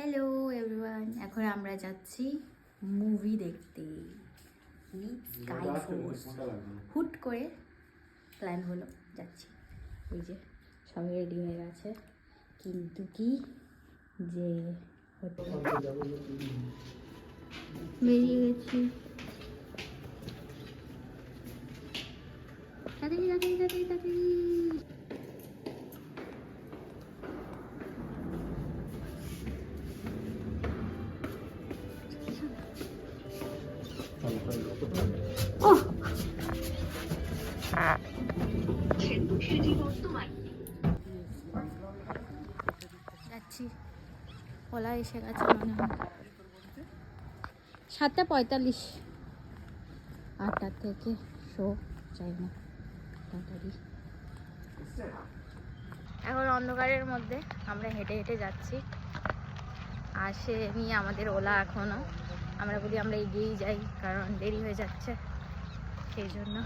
Hello everyone, এখন আমরা যাচ্ছি মুভি দেখতে। স্কাই ফোর্স হুট করে প্ল্যান হলো, যাচ্ছি। ওই যে সবাই রেডি হয়ে গেছে, কিন্তু কি যে বেরিয়ে গেছি। তাড়াতাড়ি তাড়াতাড়ি তাড়াতাড়ি তাড়াতাড়ি। যাচ্ছি, ওলা এসে গেছে মনে হয়। 7:45, 8টা থেকে শো, চাই না তাড়াতাড়ি। এখন অন্ধকারের মধ্যে আমরা হেঁটে হেঁটে যাচ্ছি, আসেনি আমাদের ওলা এখনো। আমরা বলি আমরা এগিয়েই যাই, কারণ দেরি হয়ে যাচ্ছে, সেই জন্য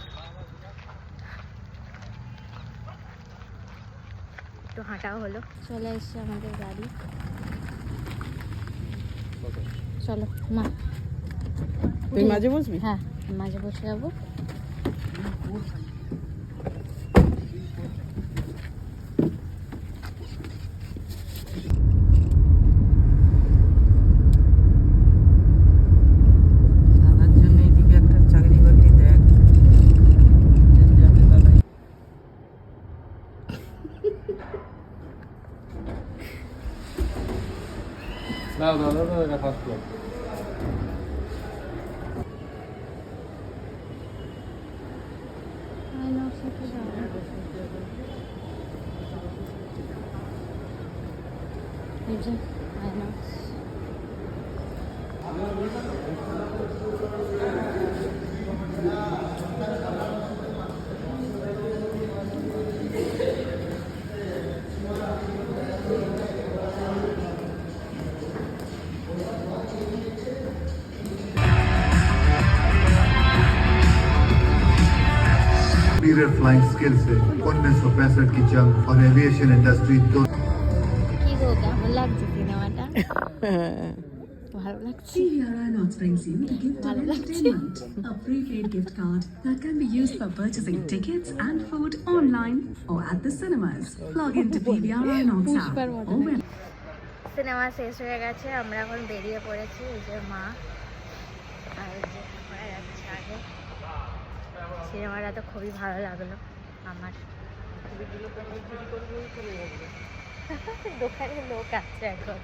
একটু হাঁটাও হলো। চলে এসছে আমাদের গাড়ি, চলো মা। তুই মাঝে বসবি? হ্যাঁ, মাঝে বসে যাবো। দাদার জন্য এইদিকে একটা চাকরি বাকরি দেখ। দাদা first floor. superior flying skills से 1965 की जंग और एविएशन इंडस्ट्री दो কি গো, কেমন লাগছে সিনেমাটা? ভালো লাগছে। PVR Airlines brings you the gift of Hello. entertainment, a prepaid gift card that can be used for purchasing tickets and food online or at the cinemas. Plug into PVR Airlines app পুষ্পার মতো or web. Cinema শেষ হয়ে গেছে, আমরা এখন বেরিয়ে পড়েছি। এই যে মা আর এই যে আমরা যাচ্ছি আগে। সিনেমাটা তো খুবই ভালো লাগলো আমার। দোকানে লোক আছে এখন।